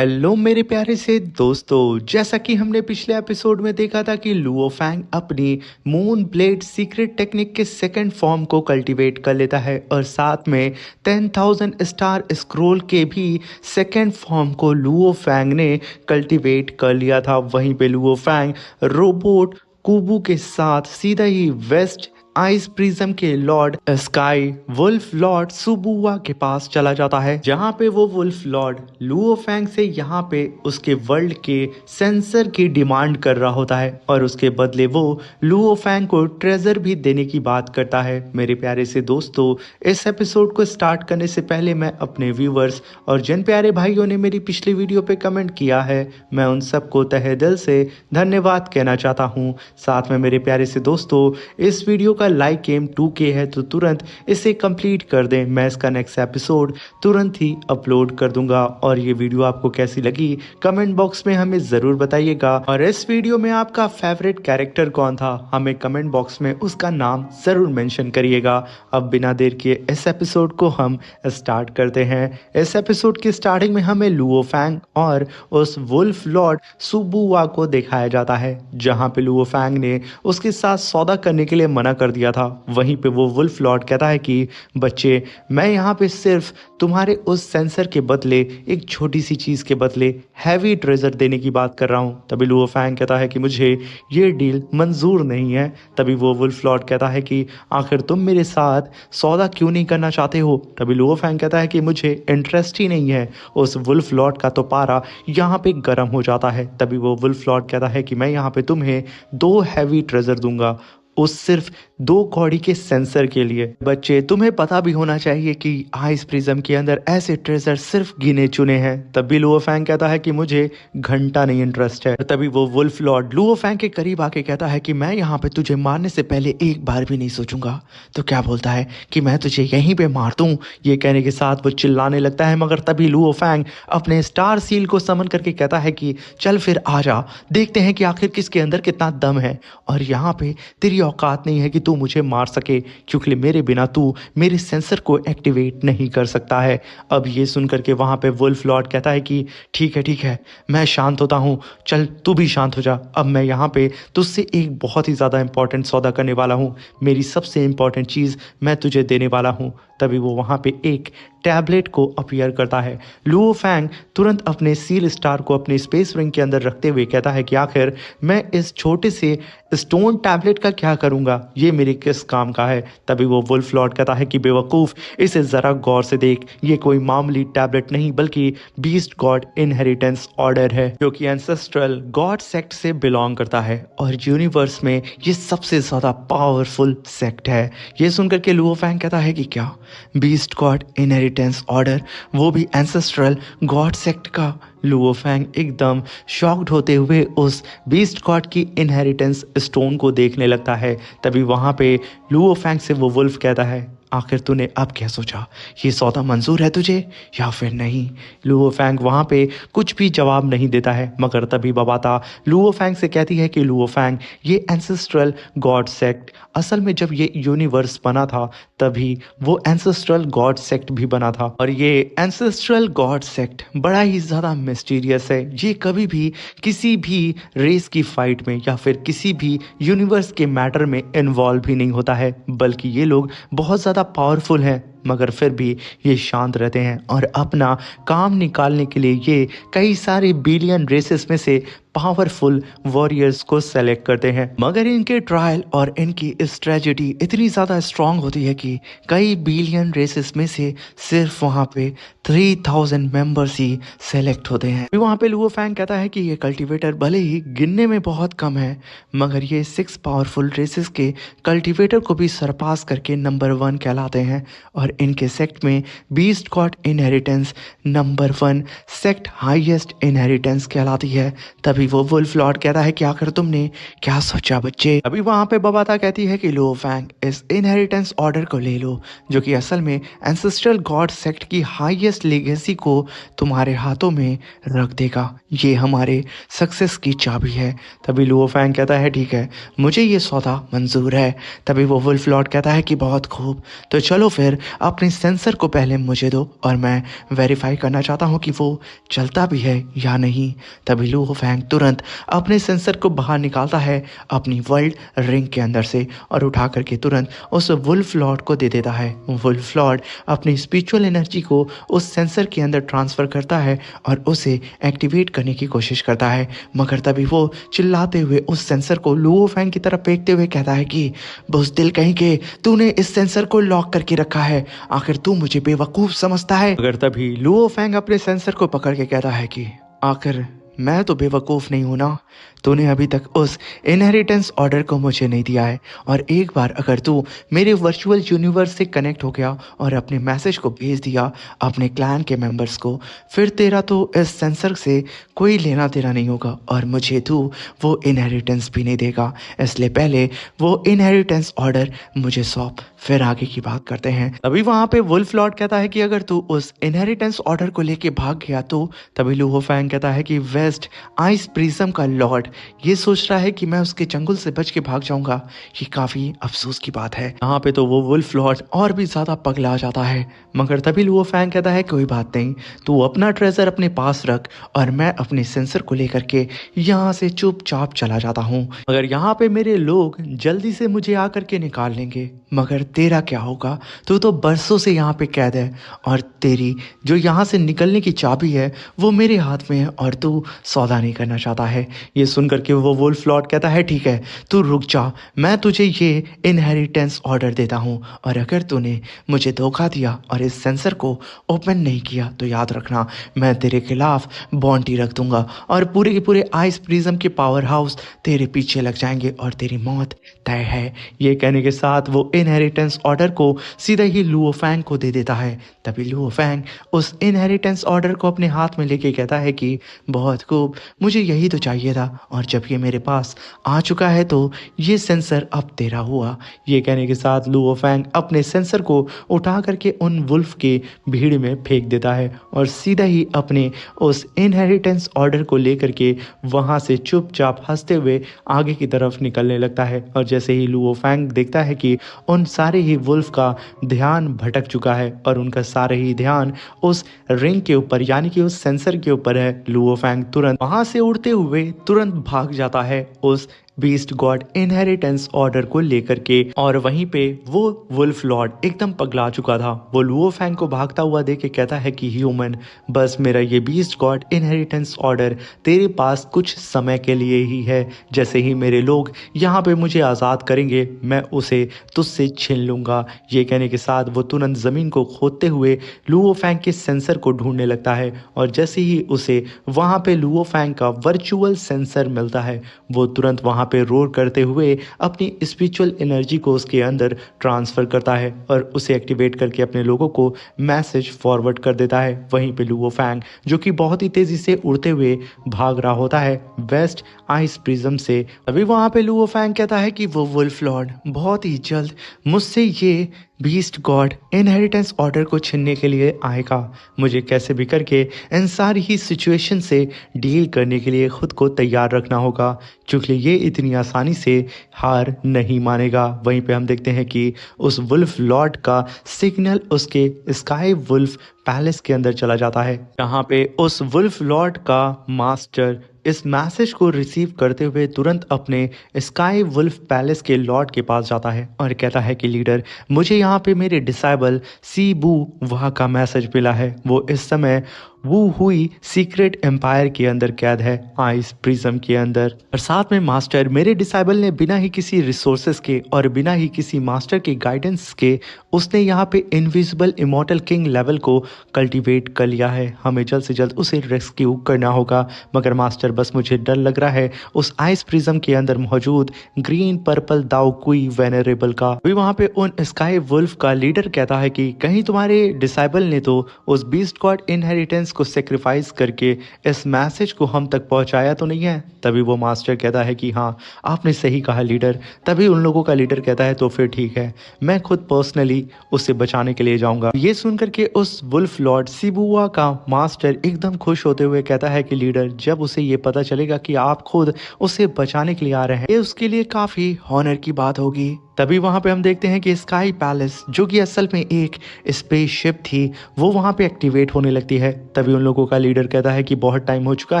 Hello मेरे प्यारे से दोस्तों, जैसा कि हमने पिछले एपिसोड में देखा था कि लुओ फैंग अपनी मून ब्लेड सीक्रेट टेक्निक के सेकंड फॉर्म को कल्टीवेट कर लेता है और साथ में 10,000 स्टार स्क्रोल के भी सेकंड फॉर्म को लुओ फैंग ने कल्टीवेट कर लिया था। वहीं पे लुओ फैंग रोबोट कुबू के साथ सीधा ही वेस्ट आइस प्रिज्म के लॉर्ड स्काई वुल्फ लॉर्ड सुबुआ के पास चला जाता है, जहां पे वो वुल्फ लॉर्ड लुओ फैंग से यहाँ पे उसके वर्ल्ड के सेंसर की डिमांड कर रहा होता है और उसके बदले वो लुओ फैंग को ट्रेजर भी देने की बात करता है। मेरे प्यारे से दोस्तों, इस एपिसोड को स्टार्ट करने से पहले मैं अपने व्यूवर्स और जिन प्यारे भाइयों ने मेरी पिछली वीडियो पे कमेंट किया है, मैं उन सबको तहे दिल से धन्यवाद कहना चाहता हूँ। साथ में मेरे प्यारे से दोस्तों, इस वीडियो का लाइक एम 2K है तो तुरंत इसे कंप्लीट कर दें। मैं इसका नेक्स्ट एपिसोड तुरंत ही अपलोड कर दूंगा। और ये वीडियो आपको कैसी लगी कमेंट बॉक्स में हमें ज़रूर बताइएगा। और इस वीडियो में आपका फेवरेट कैरेक्टर कौन था, हमें कमेंट बॉक्स में उसका नाम ज़रूर मेंशन करिएगा। अब बिना देर के इस एपिसोड को हम स्टार्ट करते हैं। इस एपिसोड की स्टार्टिंग में हमें लुओ फैंग और उस वुल्फ लॉर्ड सुबुआ को दिखाया जाता है, जहां पे लुओ फैंग ने उसके साथ सौदा करने के लिए मना कर दिया था। वहीं पे वो वुल्फ लॉर्ड कहता है कि बच्चे, मैं यहाँ पे सिर्फ तुम्हारे उस सेंसर के बदले एक छोटी सी चीज़ के बदले हैवी ट्रेजर देने की बात कर रहा हूँ। तभी लुओ फैंग कहता है कि मुझे ये डील मंजूर नहीं है। तभी वो वुल्फ लॉर्ड कहता है कि आखिर तुम मेरे साथ सौदा क्यों नहीं करना चाहते हो। तभी लुओ फैंग कहता है कि मुझे इंटरेस्ट ही नहीं है। उस वुल्फ लॉर्ड का तो पारा यहाँ पे गर्म हो जाता है। तभी वो वुल्फ लॉर्ड कहता है कि मैं यहाँ पे तुम्हें 2 हैवी ट्रेजर दूंगा, उस सिर्फ 2 कौड़ी के सेंसर के लिए। बच्चे, तुम्हें पता भी होना चाहिए कि आइस प्रिज्म के अंदर ऐसे ट्रेजर सिर्फ गिने चुने हैं। तभी लुओ फैंग कहता है कि मुझे घंटा नहीं इंटरेस्ट है। तभी वो वुल्फ लॉर्ड लुओ फैंग के करीब आके कहता है कि मैं यहाँ पे तुझे मारने से पहले एक बार भी नहीं सोचूंगा। तो क्या बोलता है कि मैं तुझे यहीं पे मार दूं। ये कहने के साथ वो चिल्लाने लगता है, मगर तभी लुओ फैंग अपने स्टार सील को समन करके कहता है कि चल फिर आ जा, देखते हैं कि आखिर किसके अंदर कितना दम है। और यहाँ पे तेरी औकात नहीं है कि तू मुझे मार सके, क्योंकि मेरे बिना तू मेरे सेंसर को एक्टिवेट नहीं कर सकता है। अब ये सुनकर के वहां पे वुल्फ लॉर्ड कहता है कि ठीक है, मैं शांत होता हूँ, चल तू भी शांत हो जा। अब मैं यहाँ पे तुझसे एक बहुत ही ज़्यादा इंपॉर्टेंट सौदा करने वाला हूँ, मेरी सबसे इंपॉर्टेंट चीज़ मैं तुझे देने वाला हूँ। तभी वो वहाँ पे एक टैबलेट को अपीयर करता है। लुओ फैंग तुरंत अपने सील स्टार को अपने स्पेस रिंग के अंदर रखते हुए कहता है कि आखिर मैं इस छोटे से स्टोन टैबलेट का क्या करूंगा, ये मेरे किस काम का है। तभी वो वुल्फ लॉर्ड कहता है कि बेवकूफ़, इसे ज़रा गौर से देख, ये कोई मामूली टैबलेट नहीं बल्कि बीस्ट गॉड इनहेरिटेंस ऑर्डर है, जो कि एंसेस्ट्रल गॉड सेक्ट से बिलोंग करता है और यूनिवर्स में ये सबसे ज़्यादा पावरफुल सेक्ट है। ये सुनकर के लुओ फैंग कहता है कि क्या बीस्ट गॉड इनहेरिटेंस ऑर्डर, वो भी एंसेस्ट्रल गॉड सेक्ट का। लुओ फैंग एकदम शॉक्ड होते हुए उस बीस्ट गॉड की इनहेरिटेंस स्टोन को देखने लगता है। तभी वहाँ पे लुओ फैंग से वो वुल्फ कहता है, आखिर तूने अब क्या सोचा, ये सौदा मंजूर है तुझे या फिर नहीं। लुओ फैंग वहाँ पे कुछ भी जवाब नहीं देता है, मगर तभी बबाता लुओ फैंग से कहती है कि लुओ फैंग, ये एंसेस्ट्रल गॉड सेक्ट, असल में जब ये यूनिवर्स बना था तभी वो एंसेस्ट्रल गॉड सेक्ट भी बना था। और ये एंसेस्ट्रल गॉड सेक्ट बड़ा ही ज़्यादा मिस्टीरियस है। ये कभी भी किसी भी रेस की फाइट में या फिर किसी भी यूनिवर्स के मैटर में इन्वॉल्व भी नहीं होता है, बल्कि ये लोग बहुत ज़्यादा पावरफुल हैं, मगर फिर भी ये शांत रहते हैं और अपना काम निकालने के लिए ये कई सारे बिलियन रेसेस में से पावरफुल वॉरियर्स को सेलेक्ट करते हैं। मगर इनके ट्रायल और इनकी स्ट्रेटजी इतनी ज़्यादा स्ट्रांग होती है कि कई बिलियन रेसेस में से सिर्फ वहाँ पे 3000 मेंबर्स ही सेलेक्ट होते हैं। वहाँ पे लुओ फैंग कहता है कि ये कल्टीवेटर भले ही गिनने में बहुत कम है, मगर ये 6 पावरफुल रेसेस के कल्टीवेटर को भी सरपास करके नंबर 1 कहलाते हैं। और इनके सेक्ट में beast God inheritance number 1 sect highest inheritance कहलाती है। तभी वो वुल्फ लॉर्ड कहता है कि आखिर तुमने क्या सोचा बच्चे। अभी वहां पे बबाता कहती है कि लुओ फैंग, इस इनहेरिटेंस ऑर्डर को ले लो, जो कि असल में एंसेस्ट्रल गॉड सेक्ट की हाईएस्ट लेगेसी को तुम्हारे हाथों में रख देगा। ये हमारे सक्सेस की चाबी है। तभी लुओ फैंग कहता है ठीक है, मुझे ये सौदा मंजूर है। तभी वो वुल्फ लॉर्ड कहता है कि बहुत खूब, तो चलो फिर अपने सेंसर को पहले मुझे दो और मैं वेरीफाई करना चाहता हूँ कि वो चलता भी है या नहीं। तभी लू फैंग तुरंत अपने सेंसर को बाहर निकालता है अपनी वर्ल्ड रिंग के अंदर से और उठा करके तुरंत उस वुल्फ लॉर्ड को दे देता है। वुल्फ लॉर्ड अपनी स्पिरिचुअल एनर्जी को उस सेंसर के अंदर ट्रांसफ़र करता है और उसे एक्टिवेट करने की कोशिश करता है, मगर तभी वो चिल्लाते हुए उस सेंसर को लुओ फैंग की तरफ फेंकते हुए कहता है कि बुज़दिल कहीं के, तूने इस सेंसर को लॉक करके रखा है, आखिर तू मुझे बेवकूफ़ समझता है। मगर तभी लुओ फैंग अपने सेंसर को पकड़ के कहता है कि आखिर मैं तो बेवकूफ़ नहीं हूं ना, तूने अभी तक उस इनहेरिटेंस ऑर्डर को मुझे नहीं दिया है, और एक बार अगर तू मेरे वर्चुअल यूनिवर्स से कनेक्ट हो गया और अपने मैसेज को भेज दिया अपने क्लैन के मेंबर्स को, फिर तेरा तो इस सेंसर से कोई लेना देना नहीं होगा और मुझे तू वो इनहेरिटेंस भी नहीं देगा। इसलिए पहले वो इनहेरिटेंस ऑर्डर मुझे सौंप, फिर आगे की बात करते हैं। अभी वहाँ पे वुल्फ लॉर्ड कहता है कि अगर तू उस इनहेरिटेंस ऑर्डर को लेके भाग गया तो। तभी लूहो फैंग कहता है कि वेस्ट आइस प्रिज्म का लॉर्ड ये सोच रहा है कि मैं उसके चंगुल से बच के भाग जाऊंगा, ये काफी अफसोस की बात है। यहाँ पे तो वो वुल्फ लॉर्ड और भी ज्यादा पगला जाता है, मगर तभी लूहो फैंग कहता है कोई बात नहीं, तू अपना ट्रेजर अपने पास रख और मैं अपने सेंसर को लेकर के यहाँ से चुपचाप चला जाता हूँ। मगर यहाँ पे मेरे लोग जल्दी से मुझे आकर के निकाल लेंगे, मगर तेरा क्या होगा? तू तो बरसों से यहाँ पे कैद है और तेरी जो यहाँ से निकलने की चाबी है वो मेरे हाथ में है और तू सौदा नहीं करना चाहता है। ये सुन करके वो वुल्फ लॉर्ड कहता है ठीक है, तू रुक जा, मैं तुझे ये इनहेरिटेंस ऑर्डर देता हूँ और अगर तूने मुझे धोखा दिया और इस सेंसर को ओपन नहीं किया तो याद रखना मैं तेरे खिलाफ बॉन्टी रख दूंगा और पूरे के पूरे आइस प्रिज्म के पावर हाउस तेरे पीछे लग जाएंगे और तेरी मौत तय है। ये कहने के साथ वो इनहेरिटेंस ऑर्डर को सीधा ही लुओ फैंग को दे देता है। तभी लुओ फैंग उस इनहेरिटेंस ऑर्डर को अपने हाथ में लेके कहता है कि बहुत खूब, मुझे यही तो चाहिए था और जब ये मेरे पास आ चुका है तो ये सेंसर अब तेरा हुआ। ये कहने के साथ लुओ फैंग अपने सेंसर को उठा करके उन वुल्फ के भीड़ में फेंक देता है और सीधा ही अपने उस इनहेरिटेंस ऑर्डर को लेकर के वहाँ से चुपचाप हंसते हुए आगे की तरफ निकलने लगता है। और जैसे ही लुओ फैंग देखता है कि उन सारे ही वुल्फ का ध्यान भटक चुका है और उनका सारे ही ध्यान उस रिंग के ऊपर यानी कि उस सेंसर के ऊपर है, लुओ फैंग तुरंत वहां से उड़ते हुए तुरंत भाग जाता है उस बीस्ट गॉड इनहेरिटेंस ऑर्डर को लेकर के। और वहीं पे वो वुल्फ लॉर्ड एकदम पगला चुका था, वो लुओ फैंग को भागता हुआ देख के कहता है कि ह्यूमन, बस मेरा ये बीस्ट गॉड इनहेरिटेंस ऑर्डर तेरे पास कुछ समय के लिए ही है, जैसे ही मेरे लोग यहाँ पे मुझे आज़ाद करेंगे मैं उसे तुझसे छीन लूँगा। ये कहने के साथ वो तुरंत ज़मीन को खोदते हुए लुओ फैंग के सेंसर को ढूंढने लगता है और जैसे ही उसे वहाँ पे लुओ फैंग का वर्चुअल सेंसर मिलता है वो तुरंत वहाँ पे रोर करते हुए अपनी स्पिरिचुअल एनर्जी को उसके अंदर ट्रांसफ़र करता है और उसे एक्टिवेट करके अपने लोगों को मैसेज फॉरवर्ड कर देता है। वहीं पे लुओ फैंग जो कि बहुत ही तेज़ी से उड़ते हुए भाग रहा होता है वेस्ट आइस प्रिज्म से। अभी वहाँ पे लुओ फैंग कहता है कि वो वुल्फ लॉर्ड बहुत ही जल्द मुझसे ये बीस्ट गॉड इनहेरिटेंस ऑर्डर को छीनने के लिए आएगा, मुझे कैसे भी करके इन सारी ही सिचुएशन से डील करने के लिए खुद को तैयार रखना होगा क्योंकि ये इतनी आसानी से हार नहीं मानेगा। वहीं पे हम देखते हैं कि उस वुल्फ लॉर्ड का सिग्नल उसके स्काई वुल्फ पैलेस के अंदर चला जाता है, जहाँ पे उस वुल्फ लॉर्ड का मास्टर इस मैसेज को रिसीव करते हुए तुरंत अपने स्काई वुल्फ पैलेस के लॉर्ड के पास जाता है और कहता है कि लीडर, मुझे यहाँ पे मेरे डिसाइबल सी बू वहाँ का मैसेज मिला है, वो इस समय वू हुई सीक्रेट एम्पायर के अंदर कैद है आइस प्रिज्म के अंदर। और साथ में मास्टर मेरे डिसाइबल ने बिना ही किसी रिसोर्सेज के और बिना ही किसी मास्टर के गाइडेंस के उसने यहाँ पे इनविजिबल इमॉर्टल किंग लेवल को कल्टीवेट कर लिया है, हमें जल्द से जल्द उसे रेस्क्यू करना होगा। मगर मास्टर बस मुझे डर लग रहा है उस आइस प्रिज्म के अंदर मौजूद ग्रीन पर्पल दाओ कुई वेनरेबल का। अभी वहाँ पे उन स्काई वुल्फ का लीडर कहता है कि कहीं तुम्हारे डिसाइबल ने तो उस बीस्ट गॉड इनहेरिटेंस को सेक्रीफाइस करके इस मैसेज को हम तक पहुंचाया तो नहीं है। तभी वो मास्टर कहता है कि हाँ आपने सही कहा लीडर। तभी उन लोगों का लीडर कहता है तो फिर ठीक है, मैं खुद पर्सनली उसे बचाने के लिए जाऊंगा। ये सुनकर के उस वुल्फ लॉर्ड सिबुआ का मास्टर एकदम खुश होते हुए कहता है कि लीडर, जब उसे ये पता चलेगा कि आप खुद उसे बचाने के लिए आ रहे हैं ये उसके लिए काफी हॉनर की बात होगी। तभी वहाँ पे हम देखते हैं कि स्काई पैलेस जो कि असल में एक स्पेसशिप थी वो वहाँ पे एक्टिवेट होने लगती है। तभी उन लोगों का लीडर कहता है कि बहुत टाइम हो चुका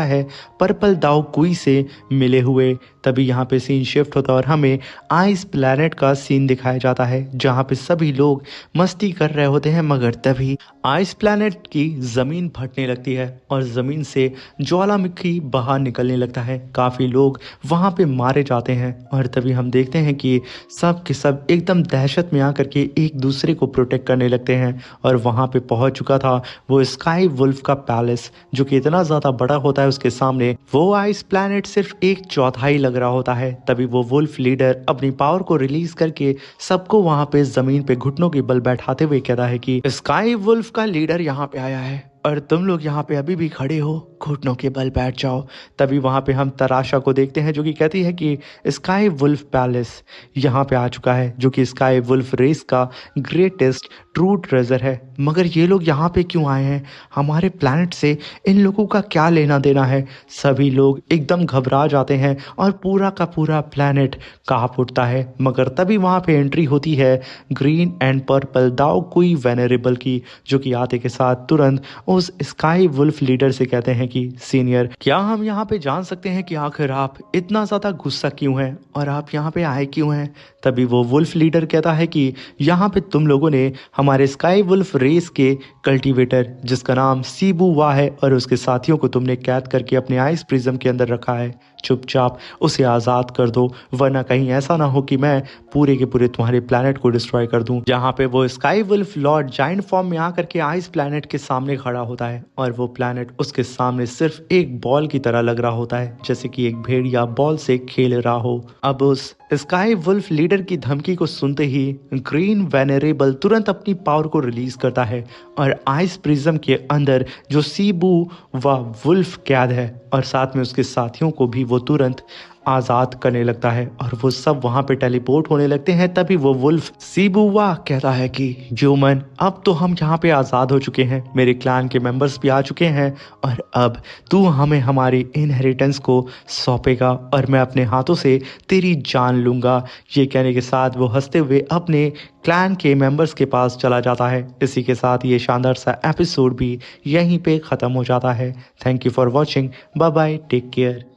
है पर्पल दाव कुई से मिले हुए। तभी यहाँ पे सीन शिफ्ट होता है और हमें आइस प्लैनेट का सीन दिखाया जाता है जहाँ पे सभी लोग मस्ती कर रहे होते हैं, मगर तभी आइस प्लैनेट की ज़मीन फटने लगती है और ज़मीन से ज्वालामुखी बाहर निकलने लगता है। काफ़ी लोग वहाँ पे मारे जाते हैं और तभी हम देखते हैं कि सब के सब एकदम दहशत में आकर के एक दूसरे को प्रोटेक्ट करने लगते हैं। और वहाँ पे पहुँच चुका था वो स्काई वुल्फ का पैलेस जो कि इतना ज़्यादा बड़ा होता है, उसके सामने वो आइस प्लैनेट सिर्फ एक चौथाई लग रहा होता है। तभी वो वुल्फ लीडर अपनी पावर को रिलीज करके सबको वहाँ पे ज़मीन पे घुटनों के बल बैठाते हुए कहता है कि स्काई वुल्फ का लीडर यहाँ पे आया है और तुम लोग यहाँ पे अभी भी खड़े हो, घुटनों के बल बैठ जाओ। तभी वहाँ पे हम तराशा को देखते हैं जो कि कहती है कि स्काई वुल्फ पैलेस यहाँ पे आ चुका है जो कि स्काई वुल्फ रेस का ग्रेटेस्ट ट्रू ट्रेजर है। मगर ये लोग यहाँ पे क्यों आए हैं, हमारे प्लैनेट से इन लोगों का क्या लेना देना है। सभी लोग एकदम घबरा जाते हैं और पूरा का पूरा प्लैनेट कांप उठता है। मगर तभी वहाँ पे एंट्री होती है ग्रीन एंड पर्पल दाओ कुई वेनरेबल की, जो कि आते के साथ तुरंत उस स्काई वुल्फ लीडर से कहते हैं कि सीनियर, क्या हम यहाँ पे जान सकते हैं कि आखिर आप इतना ज़्यादा गुस्सा क्यों हैं और आप यहाँ पे आए क्यों हैं। तभी वो वुल्फ लीडर कहता है कि यहाँ पे तुम लोगों ने हमारे स्काई वुल्फ रेस के कल्टीवेटर जिसका नाम सीबू वा है और उसके साथियों को तुमने कैद करके अपने आइस प्रिज्म के अंदर रखा है। चुपचाप उसे आज़ाद कर दो, वरना कहीं ऐसा ना हो कि मैं पूरे के पूरे तुम्हारे प्लैनेट को डिस्ट्रॉय कर दूं। जहाँ पे वो sky wolf lord giant form में आकर के आइस प्लैनेट के सामने खड़ा होता है और वो प्लैनेट उसके सामने सिर्फ एक बॉल की तरह लग रहा होता है, जैसे कि एक भेड़िया बॉल से खेल रहा हो। अब उस स्काई वुल्फ लीडर की धमकी को सुनते ही ग्रीन वेनरेबल तुरंत अपनी पावर को रिलीज करता है और आइस प्रिज्म के अंदर जो सीबू व वुल्फ कैद है और साथ में उसके साथियों को भी वो तुरंत आज़ाद करने लगता है और वो सब वहाँ पे टेलीपोर्ट होने लगते हैं। तभी वो वुल्फ सीबुवा कहता है कि ह्यूमन, अब तो हम यहाँ पे आज़ाद हो चुके हैं, मेरे क्लैन के मेंबर्स भी आ चुके हैं और अब तू हमें हमारी इनहेरिटेंस को सौंपेगा और मैं अपने हाथों से तेरी जान लूँगा। ये कहने के साथ वो हंसते हुए अपने क्लैन के मेंबर्स के पास चला जाता है। इसी के साथ ये शानदार सा एपिसोड भी यहीं पे ख़त्म हो जाता है। Thank you for watching, bye bye, take care.